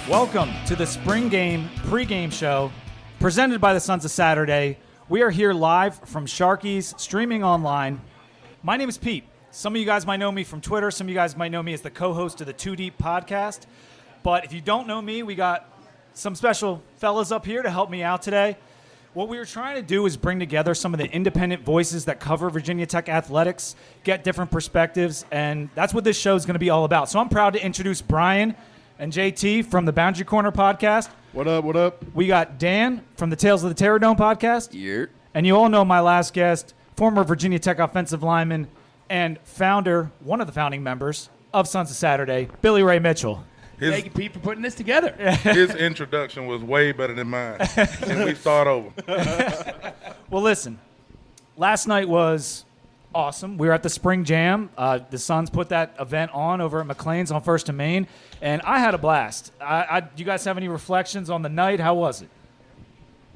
Welcome to the Spring Game pregame show presented by the Sons of Saturday. We are here live from Sharky's, streaming online. My name is Pete. Some of you guys might know me from Twitter. Some of you guys might know me as the co-host of the Too Deep podcast. But if you don't know me, we got some special fellas up here to help me out today. What we were trying to do is bring together some of the independent voices that cover Virginia Tech athletics, get different perspectives, and that's what this show is going to be all about. So I'm proud to introduce Brian and JT from the Boundary Corner podcast. What up, what up? We got Dan from the Tales of the TerrorDome podcast. Yeah. And you all know my last guest, former Virginia Tech offensive lineman and founder, one of the founding members of Sons of Saturday, Billy Ray Mitchell. Thank you, Pete, for putting this together. His introduction was way better than mine. And we start over. Well, listen, last night was awesome. We were at the Spring Jam. The Suns put that event on over at McLean's on 1st and Main, and I had a blast. You guys have any reflections on the night? How was it?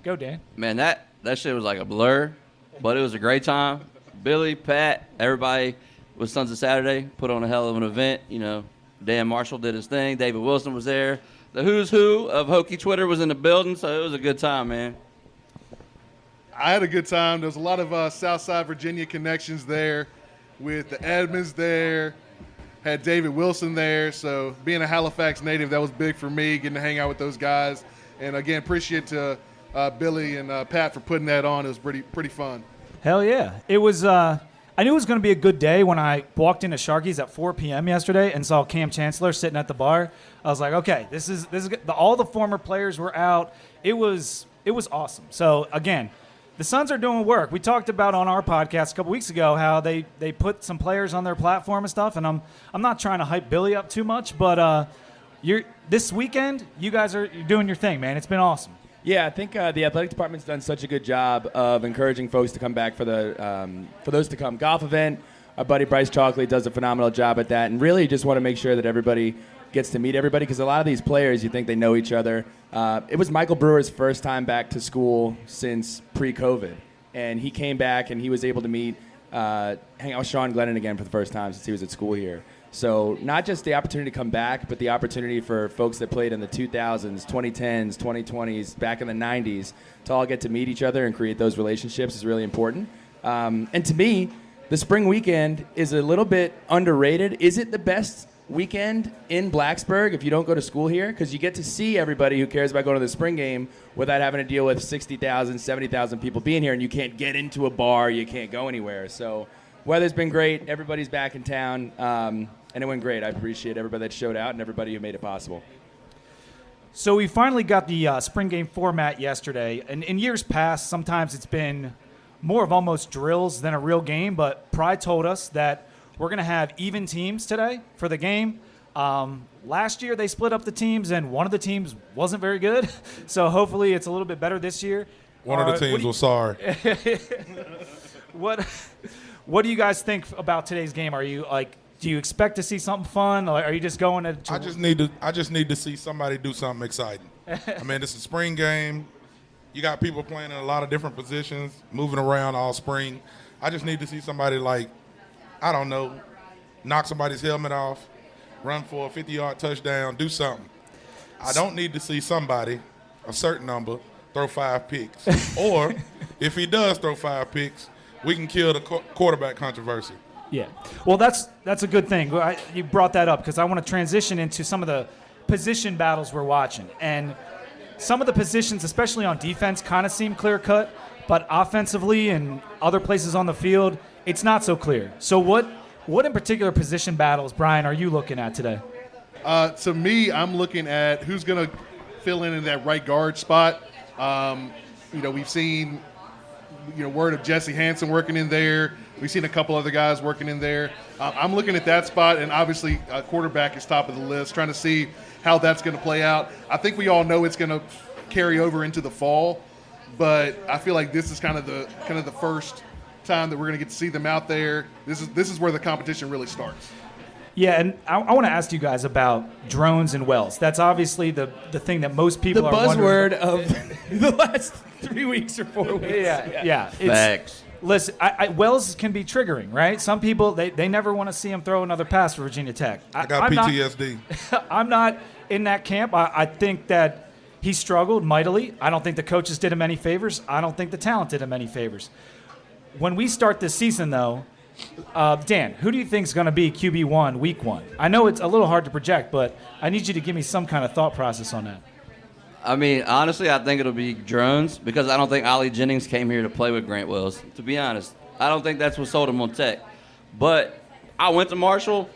Go, Dan. Man, that shit was like a blur, but it was a great time. Billy, Pat, everybody with Sons of Saturday put on a hell of an event. You know, Dan Marshall did his thing. David Wilson was there. The who's who of Hokie Twitter was in the building, so it was a good time, man. I had a good time. There was a lot of Southside Virginia connections there with the Edmonds there. Had David Wilson there. So being a Halifax native, that was big for me, getting to hang out with those guys. And, again, appreciate to Billy and Pat for putting that on. It was pretty fun. Hell yeah. It was I knew it was going to be a good day when I walked into Sharky's at 4 p.m. yesterday and saw Cam Chancellor sitting at the bar. I was like, okay, this is good. All the former players were out. It was awesome. So, again, the Suns are doing work. We talked about on our podcast a couple weeks ago how they put some players on their platform and stuff, and I'm not trying to hype Billy up too much, but this weekend, you're doing your thing, man. It's been awesome. Yeah, I think the athletic department's done such a good job of encouraging folks to come back for those to come golf event. Our buddy Bryce Chalkley does a phenomenal job at that, and really just want to make sure that everybody gets to meet everybody, because a lot of these players, you think they know each other. It was Michael Brewer's first time back to school since pre-COVID, and he came back and he was able to hang out with Sean Glennon again for the first time since he was at school here. So not just the opportunity to come back, but the opportunity for folks that played in the 2000s, 2010s, 2020s, back in the 90s, to all get to meet each other and create those relationships is really important. And to me, the spring weekend is a little bit underrated. Is it the best weekend in Blacksburg if you don't go to school here? Because you get to see everybody who cares about going to the spring game without having to deal with 60,000, 70,000 people being here, and you can't get into a bar, you can't go anywhere. So weather's been great. Everybody's back in town. And it went great. I appreciate everybody that showed out and everybody who made it possible. So we finally got the spring game format yesterday. And in years past, sometimes it's been more of almost drills than a real game. But Pride told us that we're going to have even teams today for the game. Last year they split up the teams, and one of the teams wasn't very good. So hopefully it's a little bit better this year. One of the teams was sorry. What do you guys think about today's game? Are you do you expect to see something fun, or are you just going to? I just need to see somebody do something exciting. I mean, it's a spring game. You got people playing in a lot of different positions, moving around all spring. I just need to see somebody knock somebody's helmet off, run for a 50-yard touchdown, do something. I don't need to see somebody, a certain number, throw 5 picks. Or if he does throw 5 picks, we can kill the quarterback controversy. Yeah. Well, that's a good thing. You brought that up because I want to transition into some of the position battles we're watching. And some of the positions, especially on defense, kind of seem clear-cut, but offensively and other places on the field, it's not so clear. So what in particular position battles, Brian, are you looking at today? To me, I'm looking at who's going to fill in that right guard spot. We've seen word of Jesse Hansen working in there. We've seen a couple other guys working in there. I'm looking at that spot, and obviously quarterback is top of the list, trying to see how that's going to play out. I think we all know it's going to carry over into the fall, but I feel like this is kind of the first time that we're going to get to see them out there. This is where the competition really starts. Yeah, and I want to ask you guys about drones and wells. That's obviously the thing that most people are wondering. The buzzword of the last 3 weeks or 4 weeks. Yeah. Facts. Listen, Wells can be triggering, right? Some people, they never want to see him throw another pass for Virginia Tech. I got PTSD. I'm not in that camp. I think that he struggled mightily. I don't think the coaches did him any favors. I don't think the talent did him any favors. When we start this season, though, Dan, who do you think is going to be QB1 week 1? I know it's a little hard to project, but I need you to give me some kind of thought process on that. I mean, honestly, I think it'll be Drones because I don't think Ollie Jennings came here to play with Grant Wells, to be honest. I don't think that's what sold him on Tech. But I went to Marshall.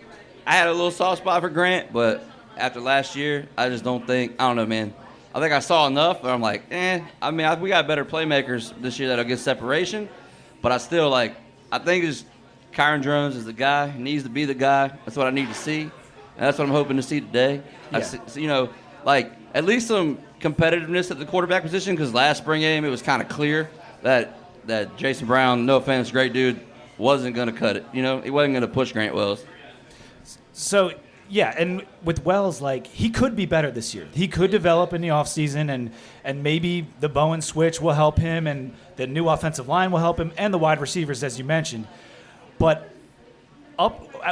I had a little soft spot for Grant, but after last year, I just don't think – I don't know, man. I think I saw enough, but I'm like, I mean, we got better playmakers this year that'll get separation. But I still, I think it's Kyron Drones is the guy. He needs to be the guy. That's what I need to see. And that's what I'm hoping to see today. Yeah. At least some competitiveness at the quarterback position because last spring game it was kind of clear that Jason Brown, no offense, great dude, wasn't going to cut it. He wasn't going to push Grant Wells. So, yeah, and with Wells, he could be better this year. He could develop in the offseason, and maybe the Bowen switch will help him, and the new offensive line will help him, and the wide receivers, as you mentioned. But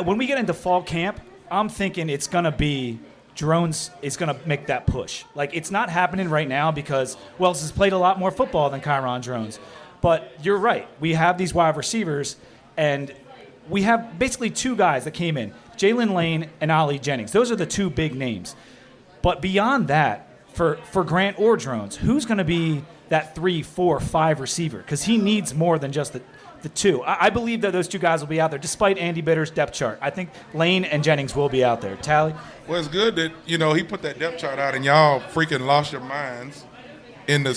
when we get into fall camp, I'm thinking it's going to be Drones is going to make that push. It's not happening right now because Wells has played a lot more football than Kyron Drones. But you're right. We have these wide receivers, and we have basically two guys that came in, Jalen Lane and Ollie Jennings. Those are the two big names. But beyond that, for Grant or Drones, who's going to be that 3, 4, 5 receiver? Because he needs more than just the two. I believe that those two guys will be out there, despite Andy Bitter's depth chart. I think Lane and Jennings will be out there. Tally? Well, it's good that, he put that depth chart out and y'all freaking lost your minds in the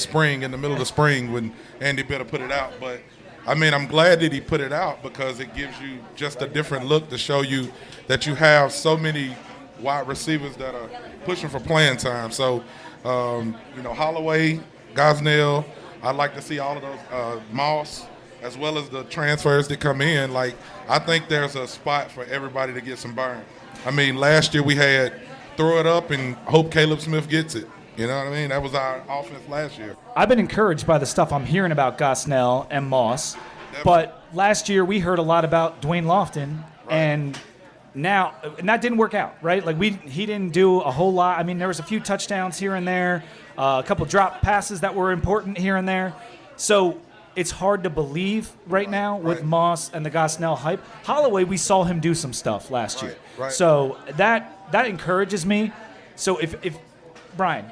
middle of the spring when Andy Bitter put it out. But, I mean, I'm glad that he put it out because it gives you just a different look to show you that you have so many wide receivers that are pushing for playing time. So, Holloway, Gosnell, I'd like to see all of those, Moss, as well as the transfers that come in. I think there's a spot for everybody to get some burn. I mean, last year we had throw it up and hope Caleb Smith gets it. You know what I mean? That was our offense last year. I've been encouraged by the stuff I'm hearing about Gosnell and Moss. Definitely. But last year we heard a lot about Dwayne Lofton, right. and that didn't work out, right? He didn't do a whole lot. I mean, there was a few touchdowns here and there, a couple drop passes that were important here and there. So it's hard to believe right now with Moss and the Gosnell hype. Holloway, we saw him do some stuff last year. Right. So that encourages me. So if Brian,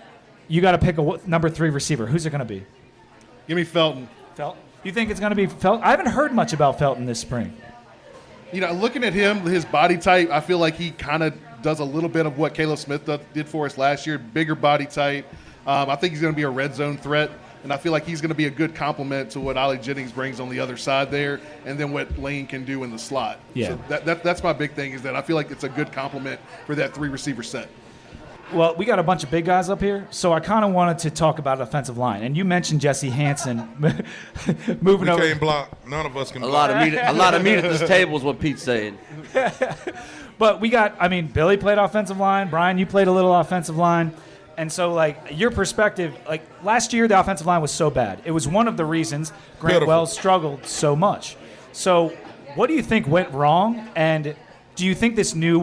you got to pick a number 3 receiver. Who's it going to be? Give me Felton. Felton? You think it's going to be Felton? I haven't heard much about Felton this spring. Looking at him, his body type, I feel like he kind of does a little bit of what Caleb Smith did for us last year. Bigger body type. I think he's going to be a red zone threat. And I feel like he's going to be a good complement to what Ollie Jennings brings on the other side there, and then what Lane can do in the slot. Yeah. So that's my big thing is that I feel like it's a good complement for that 3 receiver set. Well, we got a bunch of big guys up here, so I kind of wanted to talk about offensive line. And you mentioned Jesse Hansen moving over. We can't block. None of us can block. A lot of meat at this table is what Pete's saying. But Billy played offensive line. Brian, you played a little offensive line. And so, your perspective, last year the offensive line was so bad. It was one of the reasons Grant Wells struggled so much. So what do you think went wrong? And do you think this new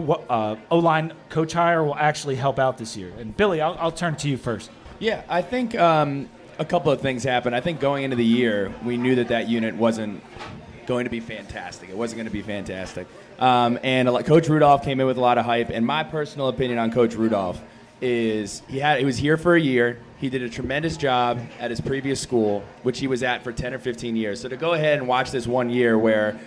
O-line coach hire will actually help out this year? And, Billy, I'll turn to you first. Yeah, I think a couple of things happened. I think going into the year, we knew that unit wasn't going to be fantastic. It wasn't going to be fantastic. And Coach Rudolph came in with a lot of hype. And my personal opinion on Coach Rudolph is he was here for a year. He did a tremendous job at his previous school, which he was at for 10 or 15 years. So to go ahead and watch this 1 year where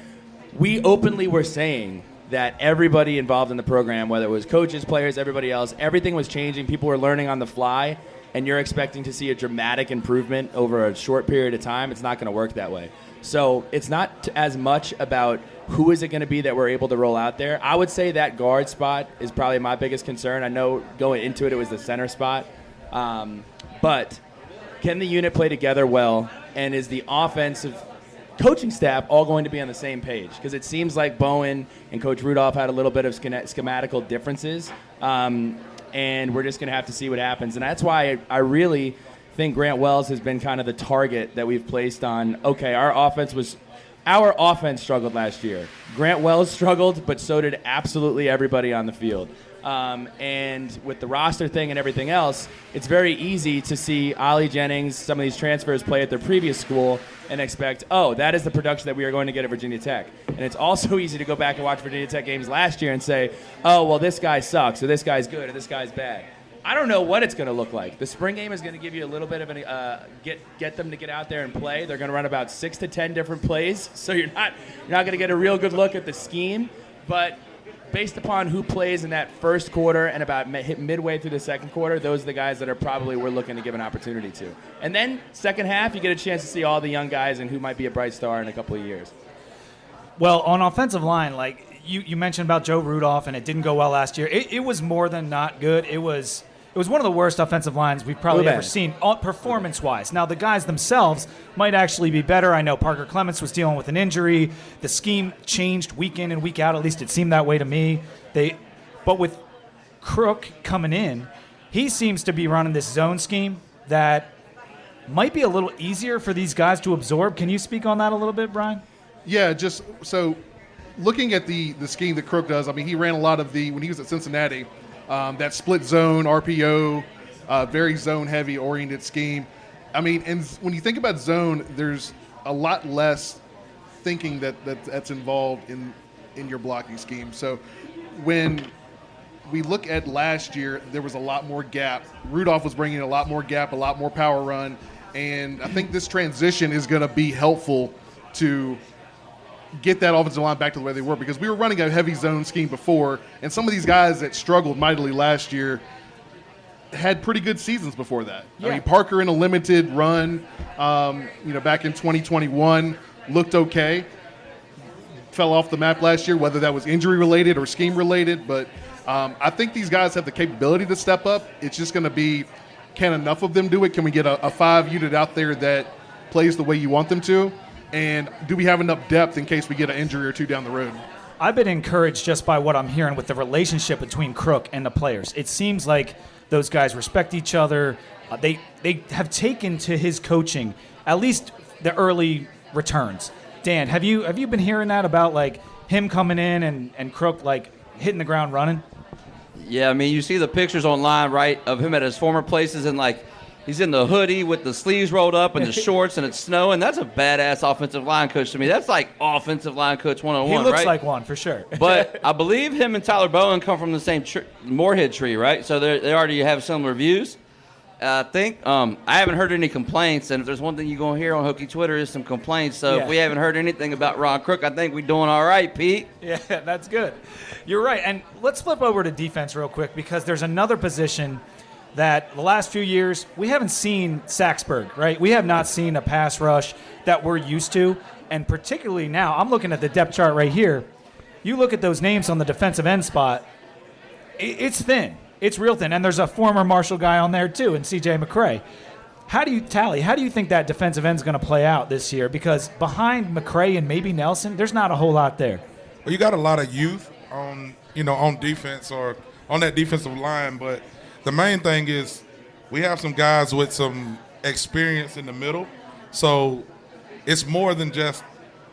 we openly were saying that everybody involved in the program, whether it was coaches, players, everybody else, everything was changing. People were learning on the fly, and you're expecting to see a dramatic improvement over a short period of time. It's not going to work that way. So it's not as much about who is it going to be that we're able to roll out there. I would say that guard spot is probably my biggest concern. I know going into it was the center spot. But can the unit play together well, and is the offensive coaching staff all going to be on the same page? Because it seems like Bowen and Coach Rudolph had a little bit of schematical differences, and we're just going to have to see what happens. And that's why I really think Grant Wells has been kind of the target that we've placed on, okay, our offense was our offense struggled last year. Grant Wells struggled, but so did absolutely everybody on the field. And with the roster thing and everything else, it's very easy to see Ollie Jennings, some of these transfers play at their previous school and expect, oh, that is the production that we are going to get at Virginia Tech. And it's also easy to go back and watch Virginia Tech games last year and say, oh, well, this guy sucks, or this guy's good, or this guy's bad. I don't know what it's going to look like. The spring game is going to give you a little bit of get them to get out there and play. They're going to run about 6 to 10 different plays, so you're not going to get a real good look at the scheme. But based upon who plays in that first quarter and about midway through the second quarter, those are the guys that are probably we're looking to give an opportunity to. And then second half, you get a chance to see all the young guys and who might be a bright star in a couple of years. Well, on offensive line, like you mentioned about Joe Rudolph, and it didn't go well last year. It was more than not good. It was one of the worst offensive lines we've probably ever seen, performance-wise. Now, the guys themselves might actually be better. I know Parker Clements was dealing with an injury. The scheme changed week in and week out. At least it seemed that way to me. But with Crook coming in, he seems to be running this zone scheme that might be a little easier for these guys to absorb. Can you speak on that a little bit, Brian? Yeah, just so looking at the scheme that Crook does, I mean, he ran a lot of when he was at Cincinnati, that split zone, RPO, very zone-heavy oriented scheme. I mean, and when you think about zone, there's a lot less thinking that's involved in your blocking scheme. So when we look at last year, there was a lot more gap. Rudolph was bringing a lot more gap, a lot more power run, and I think this transition is going to be helpful to get that offensive line back to the way they were, because we were running a heavy zone scheme before, and some of these guys that struggled mightily last year had pretty good seasons before that. Yeah. I mean, Parker in a limited run, back in 2021 looked okay. Fell off the map last year, whether that was injury related or scheme related, but I think these guys have the capability to step up. It's just going to be, can enough of them do it? Can we get a 5 unit out there that plays the way you want them to? And do we have enough depth in case we get an injury or two down the road? I've been encouraged just by what I'm hearing with the relationship between Crook and the players. It seems like those guys respect each other. They have taken to his coaching, at least the early returns. Dan, have you been hearing that about like him coming in and Crook like hitting the ground running? Yeah, I mean, you see the pictures online, right, of him at his former places, and like he's in the hoodie with the sleeves rolled up and the shorts, and it's snowing. That's a badass offensive line coach to me. That's like offensive line coach 101, right? He looks like one, for sure. But I believe him and Tyler Bowen come from the same Moorhead tree, right? So they already have similar views. I think I haven't heard any complaints, and if there's one thing you're going to hear on Hokie Twitter is some complaints. So if we haven't heard anything about Ron Crook, I think we're doing all right, Pete. Yeah, that's good. You're right. And let's flip over to defense real quick, because there's another position that the last few years we haven't seen Saxburg, right? We have not seen a pass rush that we're used to, and particularly now, I'm looking at the depth chart right here. You look at those names on the defensive end spot, it's thin. It's real thin, and there's a former Marshall guy on there too, and C.J. McCray. How do you think that defensive end is going to play out this year? Because behind McCray and maybe Nelson, there's not a whole lot there. Well, you got a lot of youth on defense or on that defensive line, but the main thing is we have some guys with some experience in the middle. So it's more than just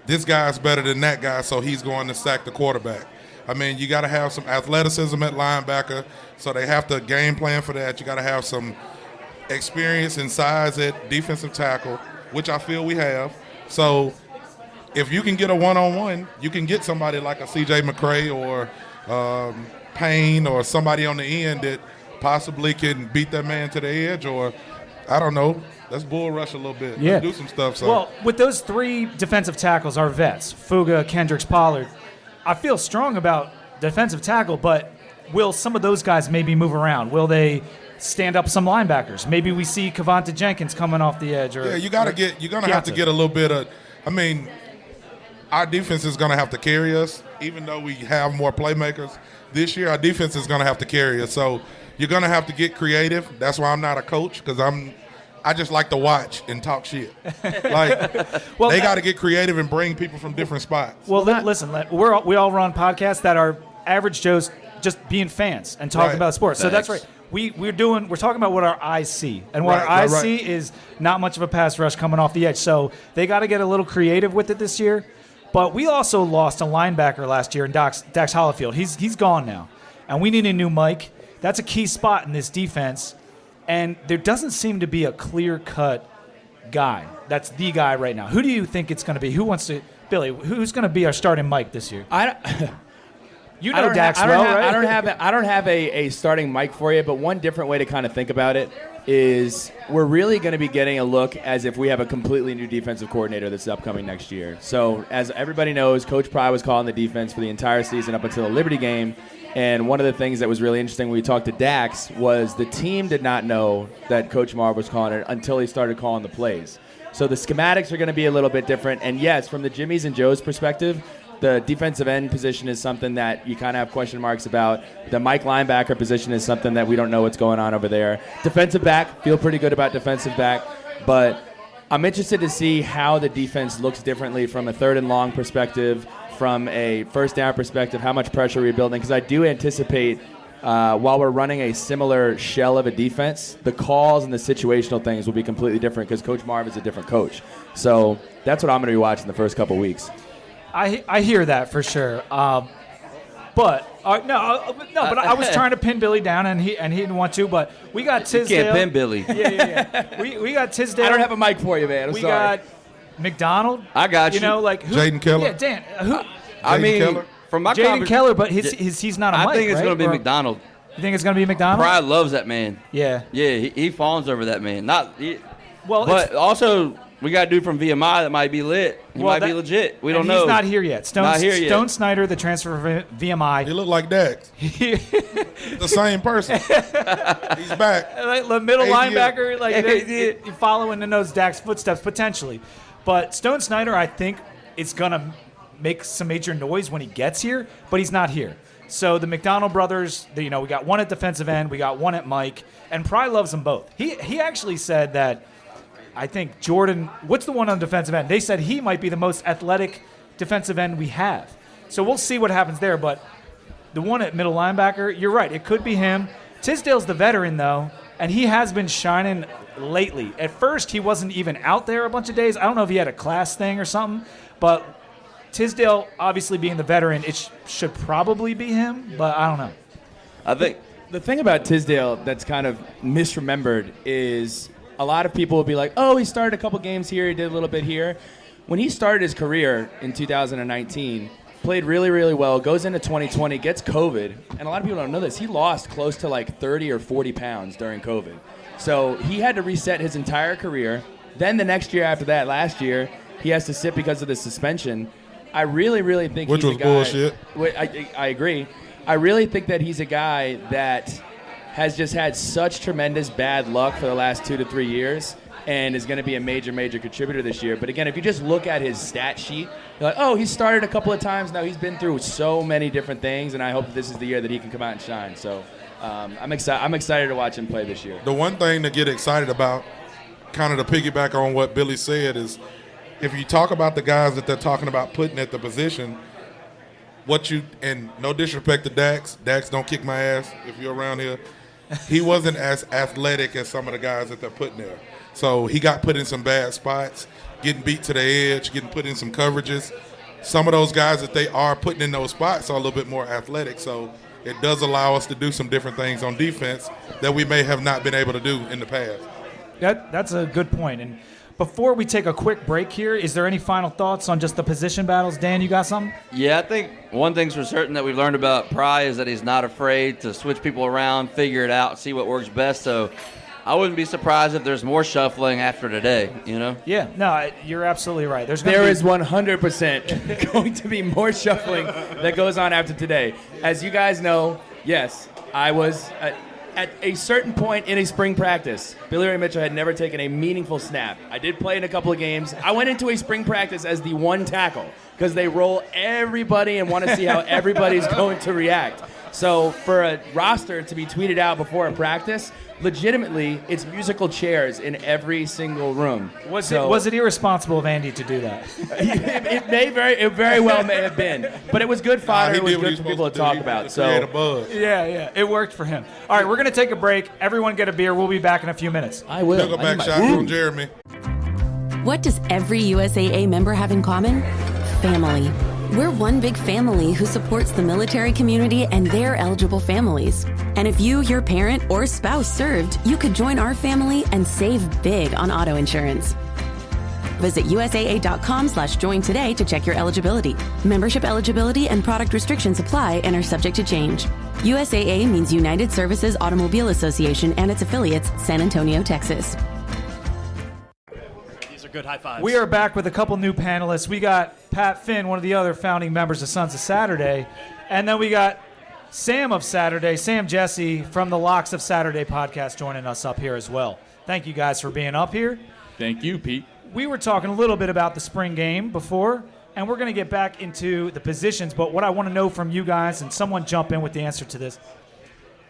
this guy's better than that guy, so he's going to sack the quarterback. I mean, you got to have some athleticism at linebacker, so they have to game plan for that. You got to have some experience and size at defensive tackle, which I feel we have. So if you can get a one-on-one, you can get somebody like a C.J. McCray or Payne or somebody on the end that possibly can beat that man to the edge, or I don't know. Let's bull rush a little bit. Yeah. Let's do some stuff. So. Well, with those 3 defensive tackles, our vets, Fuga, Kendricks, Pollard, I feel strong about defensive tackle, but will some of those guys maybe move around? Will they stand up some linebackers? Maybe we see Kavonta Jenkins coming off the edge. Or, you're going to have to get a little bit of – I mean, our defense is going to have to carry us. Even though we have more playmakers this year, our defense is going to have to carry us. So you're going to have to get creative. That's why I'm not a coach, because I just like to watch and talk shit. Like, they got to get creative and bring people from different spots. Well, listen, we all run podcasts that are average Joes just being fans and talking about sports. So that's right. We're talking about what our eyes see, and what our eyes see is not much of a pass rush coming off the edge. So they got to get a little creative with it this year. But we also lost a linebacker last year in Dax Hollifield. He's gone now. And we need a new Mike. That's a key spot in this defense. And there doesn't seem to be a clear-cut guy. That's the guy right now. Who do you think it's going to be? Billy, who's going to be our starting Mike this year? You know Dax well, right? I don't have a starting Mike for you, but one different way to kind of think about it is we're really going to be getting a look as if we have a completely new defensive coordinator that's upcoming next year. So as everybody knows, Coach Pry was calling the defense for the entire season up until the Liberty game. And one of the things that was really interesting when we talked to Dax was the team did not know that Coach Marv was calling it until he started calling the plays. So the schematics are going to be a little bit different. And yes, from the Jimmy's and Joe's perspective, the defensive end position is something that you kind of have question marks about. The Mike linebacker position is something that we don't know what's going on over there. Defensive back, feel pretty good about defensive back. But I'm interested to see how the defense looks differently from a third and long perspective, from a first down perspective, how much pressure we're building. Because I do anticipate while we're running a similar shell of a defense, the calls and the situational things will be completely different because Coach Marv is a different coach. So that's what I'm going to be watching the first couple weeks. I hear that for sure. But I was trying to pin Billy down, and he didn't want to. But we got Tisdale. You can't pin Billy. Yeah. We got Tisdale. I don't have a mic for you, man. I'm sorry. Got McDonald. I got you. You know, like who? Jaden Keller. Yeah, Dan. Who? I mean, Keller? from my Jaden Keller, but he's not a Mike, I think it's right? going to be Or- McDonald. You think it's going to be McDonald? Pride loves that man. Yeah. Yeah, he fawns over that man. Well, But also, we got a dude from VMI that might be lit. He might be legit. We don't know. He's not here yet. Not here yet. Stone Snyder, the transfer from VMI. He look like Dax. The same person. He's back. Like the middle ADL. linebacker, like they're following in those Dax footsteps potentially. But Stone Snyder, I think, is gonna make some major noise when he gets here, but he's not here. So the McDonald brothers, we got one at defensive end, we got one at Mike, and Pry loves them both. He actually said that. I think Jordan, what's the one on defensive end? They said he might be the most athletic defensive end we have. So we'll see what happens there. But the one at middle linebacker, you're right. It could be him. Tisdale's the veteran, though, and he has been shining lately. At first, he wasn't even out there a bunch of days. I don't know if he had a class thing or something. But Tisdale, obviously being the veteran, it should probably be him. But I don't know. I think The thing about Tisdale that's kind of misremembered is a lot of people will be like, oh, he started a couple games here, he did a little bit here. When he started his career in 2019, played really, really well, goes into 2020, gets COVID, and a lot of people don't know this. He lost close to like 30 or 40 pounds during COVID. So he had to reset his entire career. Then the next year after that, last year, he has to sit because of the suspension. I really, really think Which he's was a guy, bullshit. I agree. I really think that he's a guy that has just had such tremendous bad luck for the last 2 to 3 years and is going to be a major, major contributor this year. But again, if you just look at his stat sheet, you're like, oh, he started a couple of times now. He's been through so many different things, and I hope that this is the year that he can come out and shine. So I'm excited to watch him play this year. The one thing to get excited about, kind of to piggyback on what Billy said, is if you talk about the guys that they're talking about putting at the position, and no disrespect to Dax don't kick my ass if you're around here. He wasn't as athletic as some of the guys that they're putting there. So he got put in some bad spots, getting beat to the edge, getting put in some coverages. Some of those guys that they are putting in those spots are a little bit more athletic. So it does allow us to do some different things on defense that we may have not been able to do in the past. That's a good point. And before we take a quick break here, is there any final thoughts on just the position battles? Dan, you got something? Yeah, I think one thing's for certain that we've learned about Pry is that he's not afraid to switch people around, figure it out, see what works best. So I wouldn't be surprised if there's more shuffling after today, Yeah, no, you're absolutely right. There is 100% going to be more shuffling that goes on after today. As you guys know, yes, I was at a certain point in a spring practice. Billy Ray Mitchell had never taken a meaningful snap. I did play in a couple of games. I went into a spring practice as the one tackle because they roll everybody and want to see how everybody's going to react. So for a roster to be tweeted out before a practice, legitimately, it's musical chairs in every single room. Was it irresponsible of Andy to do that? it very well may have been, but it was good fodder. It was good for people to talk about. So Yeah, it worked for him. All right, we're gonna take a break. Everyone get a beer. We'll be back in a few minutes. I will. Back shot from Jeremy. What does every USAA member have in common? family. We're one big family who supports the military community and their eligible families. And if you, your parent, or spouse served, you could join our family and save big on auto insurance. Visit USAA.com/join today to check your eligibility. Membership eligibility and product restrictions apply and are subject to change. USAA means United Services Automobile Association and its affiliates, San Antonio, Texas. These are good high fives. We are back with a couple new panelists. We got Pat Finn, one of the other founding members of Sons of Saturday, and then we got Sam of Saturday, Sam Jesse from the Locks of Saturday podcast joining us up here as well. Thank you guys for being up here. Thank you, Pete. We were talking a little bit about the spring game before, and we're going to get back into the positions, but what I want to know from you guys, and someone jump in with the answer to this,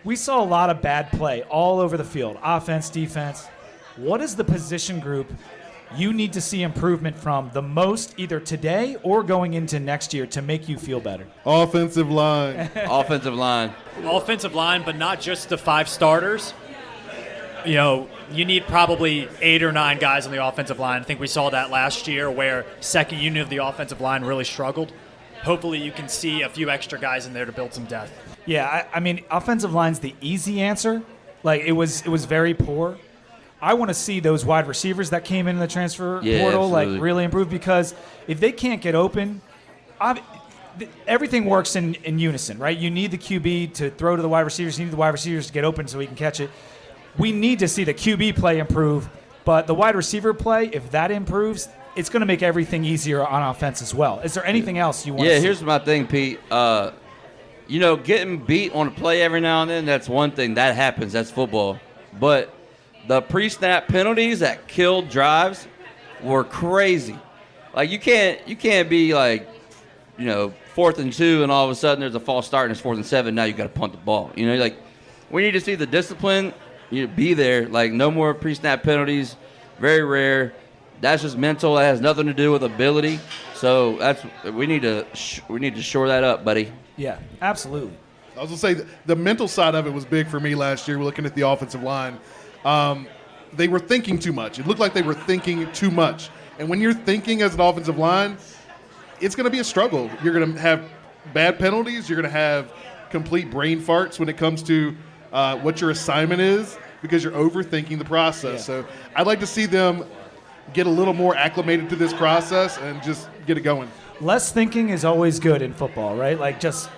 we saw a lot of bad play all over the field, offense, defense. What is the position group you need to see improvement from the most either today or going into next year to make you feel better? Offensive line. Offensive line. Offensive line, but not just the 5 starters. You know, you need probably 8 or 9 guys on the offensive line. I think we saw that last year where second unit of the offensive line really struggled. Hopefully you can see a few extra guys in there to build some depth. Yeah, I mean, offensive line's the easy answer. Like, it was very poor. I want to see those wide receivers that came in the transfer portal, absolutely. like, really improve, because if they can't get open, everything works in unison, right? You need the QB to throw to the wide receivers. You need the wide receivers to get open so he can catch it. We need to see the QB play improve, but the wide receiver play, if that improves, it's going to make everything easier on offense as well. Is there anything else you want to see? Yeah, here's my thing, Pete. You know, getting beat on a play every now and then, that's one thing. That happens. That's football. But the pre-snap penalties that killed drives were crazy. Like, you can't be like, you know, 4th and 2 and all of a sudden there's a false start and it's 4th and 7. Now you got to punt the ball. You know, like, we need to see the discipline. You be there. Like, no more pre-snap penalties. Very rare. That's just mental. That has nothing to do with ability. So we need to shore that up, buddy. Yeah, absolutely. I was going to say, the mental side of it was big for me last year. We're looking at the offensive line. They were thinking too much. It looked like they were thinking too much. And when you're thinking as an offensive line, it's going to be a struggle. You're going to have bad penalties. You're going to have complete brain farts when it comes to what your assignment is, because you're overthinking the process. Yeah. So I'd like to see them get a little more acclimated to this process and just get it going. Less thinking is always good in football, right? Like, just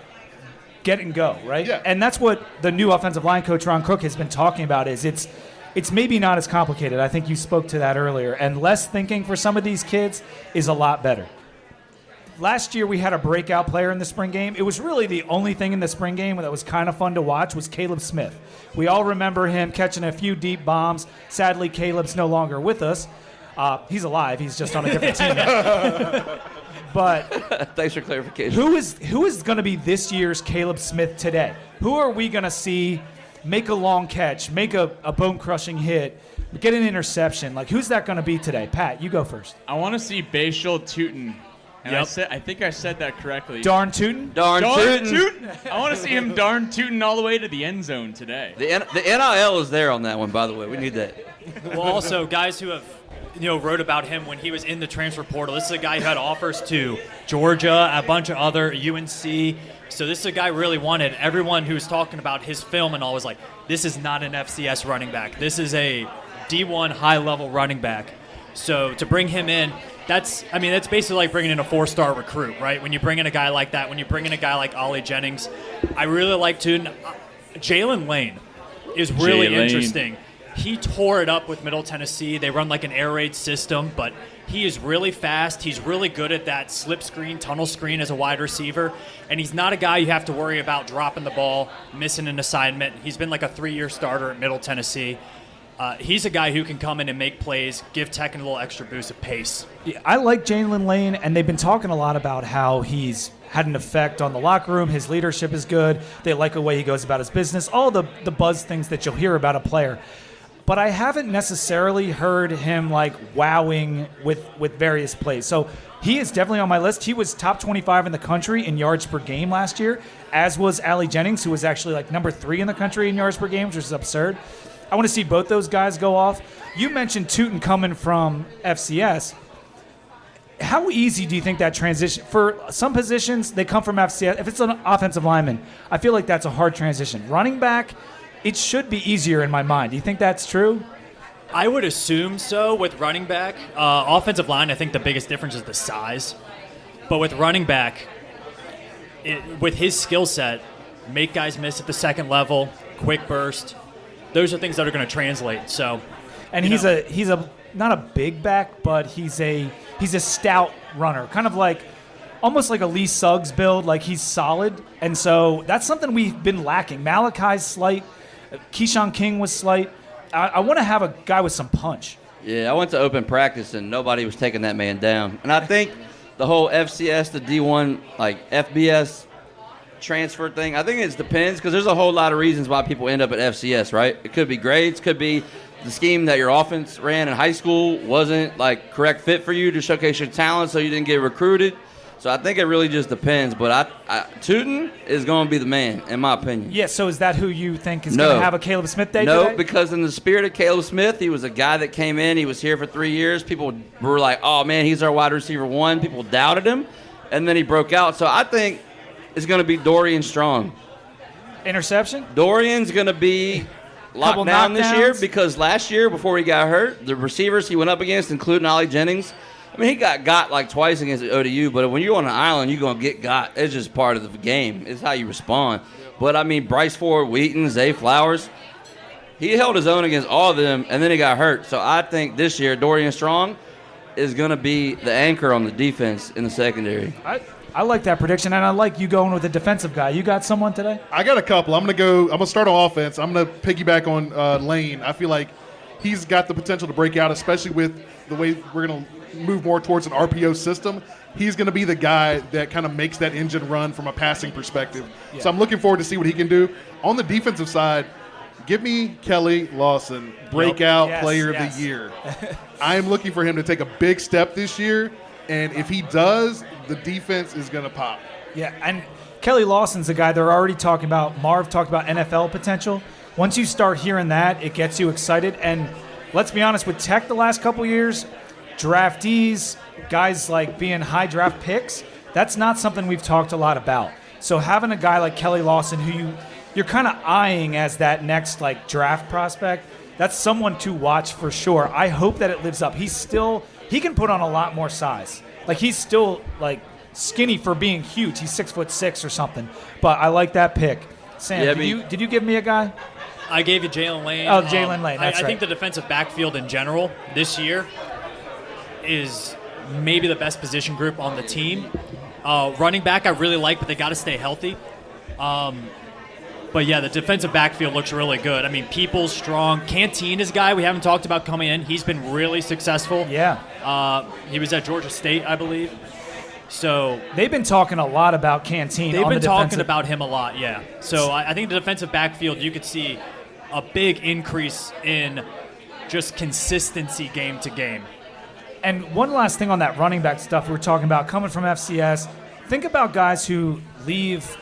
get and go, right? Yeah. And that's what the new offensive line coach, Ron Cook, has been talking about, is it's maybe not as complicated. I think you spoke to that earlier. And less thinking for some of these kids is a lot better. Last year we had a breakout player in the spring game. It was really the only thing in the spring game that was kind of fun to watch was Caleb Smith. We all remember him catching a few deep bombs. Sadly, Caleb's no longer with us. He's alive. He's just on a different team now. But Thanks for clarification. who is going to be this year's Caleb Smith today? Who are we going to see make a long catch, make a bone-crushing hit, get an interception? Like, who's that going to be today? Pat, you go first. I want to see Bashal Tootin. And Yep. I think I said that correctly. Darn Tootin? Darn tootin'. Tootin'. I want to see him darn tootin' all the way to the end zone today. The NIL is there on that one, by the way. We need that. Well, also, guys who have, wrote about him when he was in the transfer portal. This is a guy who had offers to Georgia, a bunch of other UNC. So this is a guy really wanted. Everyone who was talking about his film and all was like, this is not an FCS running back. This is a D1 high-level running back. So to bring him in, that's basically like bringing in a 4-star recruit, right? When you bring in a guy like that, when you bring in a guy like Ollie Jennings, I really like to. Jalen Lane is really interesting. He tore it up with Middle Tennessee. They run like an air raid system, but he is really fast. He's really good at that slip screen, tunnel screen as a wide receiver, and he's not a guy you have to worry about dropping the ball, missing an assignment. He's been like a 3-year starter at Middle Tennessee. He's a guy who can come in and make plays, give Tech a little extra boost of pace. Yeah, I like Jalen Lane, and they've been talking a lot about how he's had an effect on the locker room. His leadership is good. They like the way he goes about his business, all the buzz things that you'll hear about a player. But I haven't necessarily heard him like wowing with various plays. So he is definitely on my list. He was top 25 in the country in yards per game last year, as was Ollie Jennings, who was actually like number 3 in the country in yards per game, which is absurd. I want to see both those guys go off. You mentioned Tootin coming from FCS. How easy do you think that transition for some positions? They come from FCS. If it's an offensive lineman, I feel like that's a hard transition. Running back, it should be easier in my mind. Do you think that's true? I would assume so with running back. Offensive line, I think the biggest difference is the size. But with running back, with his skill set, make guys miss at the second level, quick burst. Those are things that are going to translate. So, and he's a not a big back, but he's a stout runner, kind of like almost like a Lee Suggs build. Like he's solid, and so that's something we've been lacking. Malachi's slight, Keyshawn King was slight. I want to have a guy with some punch. Yeah, I went to open practice and nobody was taking that man down. And I think the whole FCS to D1, like FBS transfer thing, I think it depends because there's a whole lot of reasons why people end up at FCS, right? It could be grades, could be the scheme that your offense ran in high school wasn't like correct fit for you to showcase your talent, so you didn't get recruited. So I think it really just depends. But Tootin is going to be the man, in my opinion. Yeah, so is that who you think is going to have a Caleb Smith day No, today? because in the spirit of Caleb Smith, he was a guy that came in. He was here for 3 years. People were like, oh, man, he's our wide receiver one. People doubted him. And then he broke out. So I think it's going to be Dorian Strong. Interception? Dorian's going to be locked down this year because last year, before he got hurt, the receivers he went up against, including Ollie Jennings, I mean, he got like twice against ODU, but when you're on an island, you're going to get got. It's just part of the game. It's how you respond. But, I mean, Bryce Ford, Wheaton, Zay Flowers, he held his own against all of them, and then he got hurt. So I think this year, Dorian Strong is going to be the anchor on the defense in the secondary. I like that prediction, and I like you going with a defensive guy. You got someone today? I got a couple. I'm going to start on offense. I'm going to piggyback on Lane. I feel like he's got the potential to break out, especially with the way we're going to move more towards an RPO system. He's going to be the guy that kind of makes that engine run from a passing perspective. Yeah. So I'm looking forward to see what he can do. On the defensive side, give me Kelly Lawson, breakout player of the year. I am looking for him to take a big step this year, and if he does, the defense is going to pop. Yeah, and Kelly Lawson's a guy they're already talking about. Marv talked about NFL potential. Once you start hearing that, it gets you excited. And let's be honest, with Tech the last couple years, draftees, guys like being high draft picks, that's not something we've talked a lot about. So having a guy like Kelly Lawson who you're kind of eyeing as that next like draft prospect, that's someone to watch for sure. I hope that it lives up. He can put on a lot more size. Like he's still like skinny for being huge. He's 6'6" or something. But I like that pick. Sam, did you give me a guy? I gave you Jalen Lane. Oh, Jalen Lane. That's I right. think the defensive backfield in general this year is maybe the best position group on the team. Running back I really like, but they got to stay healthy. But, yeah, the defensive backfield looks really good. I mean, Peoples, Strong. Canteen is a guy we haven't talked about coming in. He's been really successful. Yeah. He was at Georgia State, I believe. So they've been talking a lot about Canteen. They've been talking about him a lot, yeah. So I think the defensive backfield, you could see a big increase in just consistency game to game. And one last thing on that running back stuff we were talking about, coming from FCS, think about guys who leave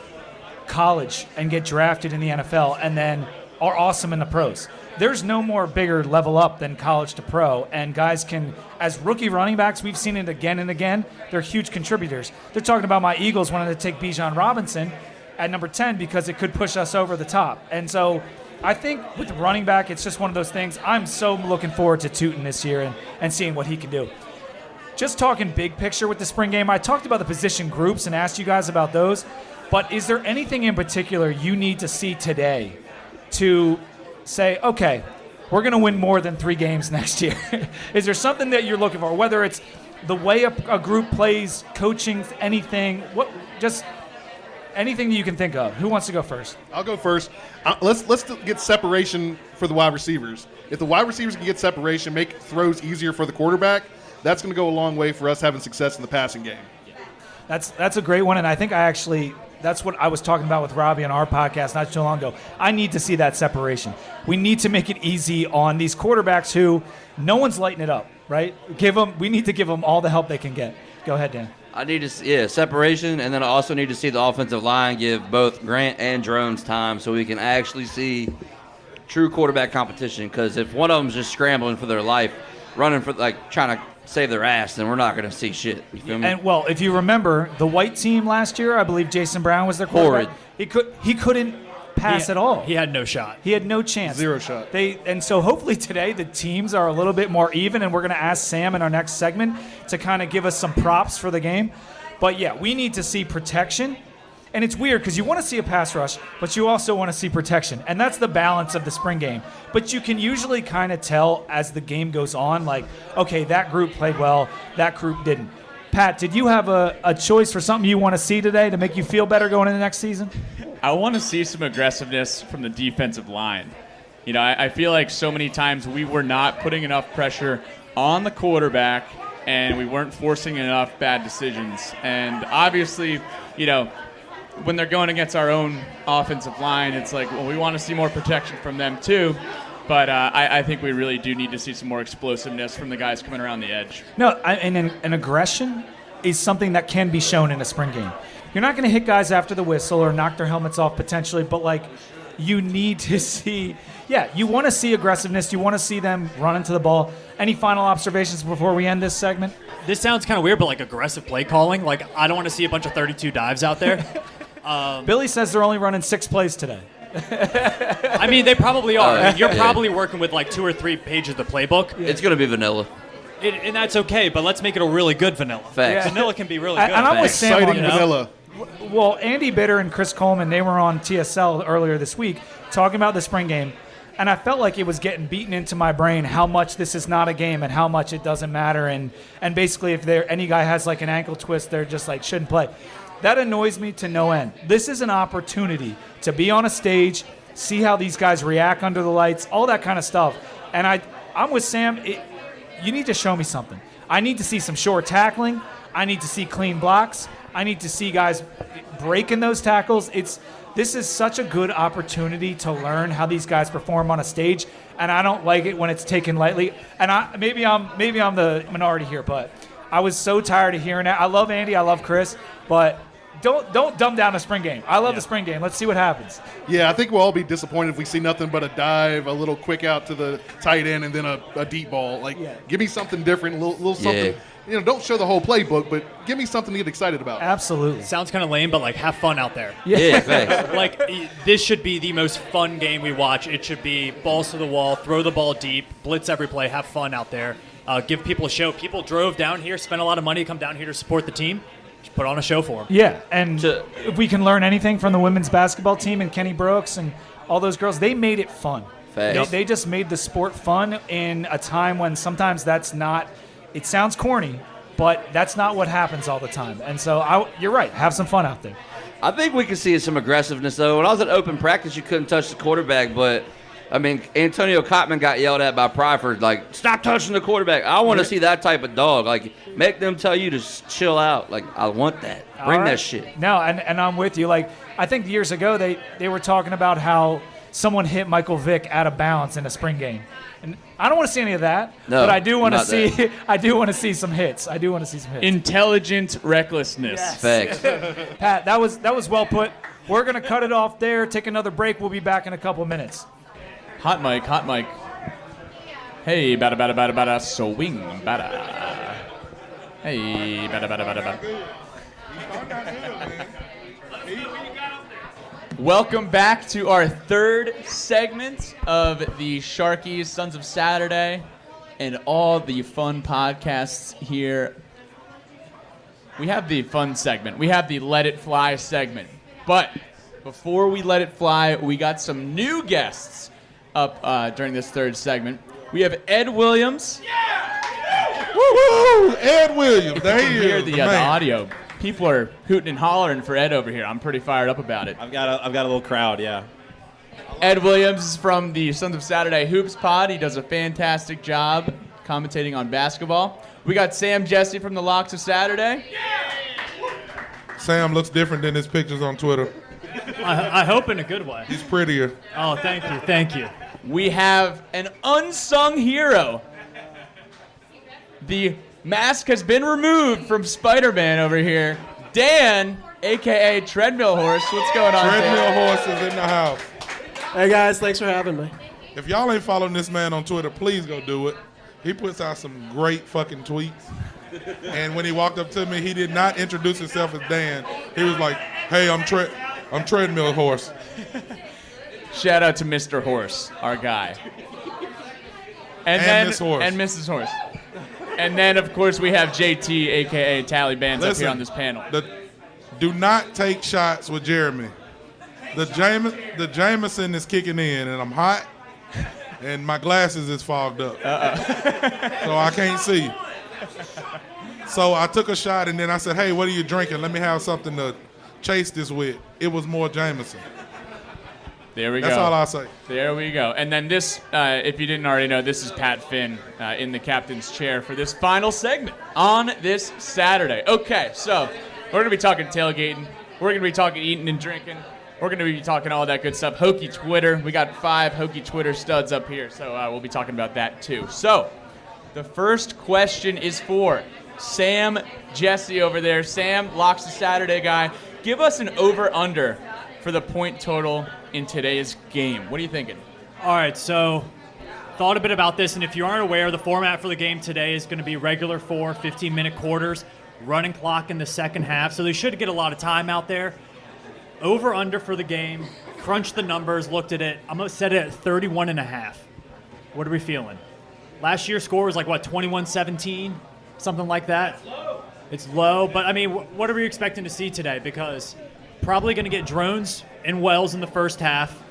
college and get drafted in the NFL and then are awesome in the pros. There's no more bigger level up than college to pro, and guys can, as rookie running backs, we've seen it again and again, they're huge contributors. They're talking about my Eagles wanting to take Bijan Robinson at number 10 because it could push us over the top. And so I think with running back, it's just one of those things. I'm so looking forward to Tootin this year and seeing what he can do. Just talking big picture with the spring game, I talked about the position groups and asked you guys about those, but is there anything in particular you need to see today to say, okay, we're going to win more than 3 games next year? Is there something that you're looking for, whether it's the way a group plays, coaching, anything, just anything that you can think of? Who wants to go first? I'll go first. Let's get separation for the wide receivers. If the wide receivers can get separation, make throws easier for the quarterback, that's going to go a long way for us having success in the passing game. That's a great one, and I think that's what I was talking about with Robbie on our podcast not too long ago. I need to see that separation. We need to make it easy on these quarterbacks who no one's lighting it up, right? We need to give them all the help they can get. Go ahead, Dan. I need to see separation, and then I also need to see the offensive line give both Grant and Drones time so we can actually see true quarterback competition, because if one of them's just scrambling for their life, running for trying to save their ass, then we're not going to see shit. You feel me? And well, if you remember the white team last year, I believe Jason Brown was their quarterback. He couldn't pass at all. He had no shot. He had no chance. Zero shot. And so hopefully today the teams are a little bit more even, and we're going to ask Sam in our next segment to kind of give us some props for the game. But yeah, we need to see protection. And it's weird because you want to see a pass rush, but you also want to see protection. And that's the balance of the spring game. But you can usually kind of tell as the game goes on, like, okay, that group played well, that group didn't. Pat, did you have a choice for something you want to see today to make you feel better going into next season? I want to see some aggressiveness from the defensive line. You know, I feel like so many times we were not putting enough pressure on the quarterback and we weren't forcing enough bad decisions. And obviously, you know, when they're going against our own offensive line, it's like, well, we want to see more protection from them too. But I think we really do need to see some more explosiveness from the guys coming around the edge. No, and an aggression is something that can be shown in a spring game. You're not going to hit guys after the whistle or knock their helmets off potentially, but like you need to see, you want to see aggressiveness. You want to see them run into the ball. Any final observations before we end this segment? This sounds kind of weird, but like aggressive play calling. Like I don't want to see a bunch of 32 dives out there. Billy says they're only running 6 plays today. I mean, they probably are. I mean, you're probably working with like 2 or 3 pages of the playbook. It's going to be vanilla. And that's okay, but let's make it a really good vanilla. Facts. Vanilla can be really good. And I'm with Sam on Exciting vanilla. Well, Andy Bitter and Chris Coleman, they were on TSL earlier this week talking about the spring game, and I felt like it was getting beaten into my brain how much this is not a game and how much it doesn't matter, and basically if any guy has like an ankle twist, they're just like shouldn't play. That annoys me to no end. This is an opportunity to be on a stage, see how these guys react under the lights, all that kind of stuff. And I'm with Sam. You need to show me something. I need to see some short tackling. I need to see clean blocks. I need to see guys breaking those tackles. This is such a good opportunity to learn how these guys perform on a stage, and I don't like it when it's taken lightly. And maybe I'm the minority here, but I was so tired of hearing that. I love Andy, I love Chris, but don't dumb down the spring game. I love the spring game. Let's see what happens. Yeah, I think we'll all be disappointed if we see nothing but a dive, a little quick out to the tight end, and then a deep ball. Like, give me something different, a little something. Yeah. You know, don't show the whole playbook, but give me something to get excited about. Absolutely. Sounds kind of lame, but like have fun out there. Yeah, thanks. Like this should be the most fun game we watch. It should be balls to the wall, throw the ball deep, blitz every play, have fun out there, give people a show. People drove down here, spent a lot of money to come down here to support the team. Just put on a show for them. Yeah, and if we can learn anything from the women's basketball team and Kenny Brooks and all those girls, they made it fun. They just made the sport fun in a time when sometimes that's not. It sounds corny, but that's not what happens all the time. And so you're right. Have some fun out there. I think we can see some aggressiveness, though. When I was at open practice, you couldn't touch the quarterback, but, I mean, Antonio Cotman got yelled at by Pryford, like, stop touching the quarterback. I want to see that type of dog. Like, make them tell you to chill out. Like, I want that. Bring that shit. No, and I'm with you. Like, I think years ago they were talking about how someone hit Michael Vick out of bounds in a spring game. And I don't want to see any of that, but I do want to see. That. I do want to see some hits. Intelligent recklessness. Yes. Facts. Pat, that was well put. We're gonna cut it off there. Take another break. We'll be back in a couple minutes. Hot mic. Hey, bada, swing, bada. Hey, bada. Welcome back to our third segment of the Sharkies, Sons of Saturday, and all the fun podcasts here. We have the fun segment. We have the Let It Fly segment. But before we let it fly, we got some new guests up during this third segment. We have Ed Williams. Yeah! Woo-hoo! Ed Williams. There he is. Hear the audio. People are hooting and hollering for Ed over here. I'm pretty fired up about it. I've got a little crowd, yeah. Ed Williams is from the Sons of Saturday Hoops pod. He does a fantastic job commentating on basketball. We got Sam Jesse from the Locks of Saturday. Sam looks different than his pictures on Twitter. I hope in a good way. He's prettier. Oh, thank you. We have an unsung hero. The mask has been removed from Spider-Man over here. Dan, a.k.a. Treadmill Horse. What's going on, Treadmill Dan? Horse is in the house. Hey, guys. Thanks for having me. If y'all ain't following this man on Twitter, please go do it. He puts out some great fucking tweets. And when he walked up to me, he did not introduce himself as Dan. He was like, "Hey, I'm Treadmill Horse." Shout out to Mr. Horse, our guy. And Miss Horse. And Mrs. Horse. And then, of course, we have JT, a.k.a. Tally Bands, up here on this panel. Do not take shots with Jeremy. The Jameson is kicking in, and I'm hot, and my glasses is fogged up. So I can't see. So I took a shot, and then I said, "Hey, what are you drinking? Let me have something to chase this with." It was more Jameson. There we go. That's all I'll say. There we go. And then this, if you didn't already know, this is Pat Finn in the captain's chair for this final segment on this Saturday. Okay, so we're going to be talking tailgating. We're going to be talking eating and drinking. We're going to be talking all that good stuff. Hokie Twitter. We got 5 Hokie Twitter studs up here, so we'll be talking about that too. So the first question is for Sam Jesse over there. Sam, Locks the Saturday guy. Give us an over-under for the point total in today's game. What are you thinking? All right, so thought a bit about this, and if you aren't aware, the format for the game today is going to be regular 15-minute quarters, running clock in the second half, so they should get a lot of time out there. Over-under for the game, crunched the numbers, looked at it. I'm going to set it at 31.5. What are we feeling? Last year's score was like, 21-17? Something like that? It's low, but I mean, what are we expecting to see today? Because probably going to get drones and Wells in the first half,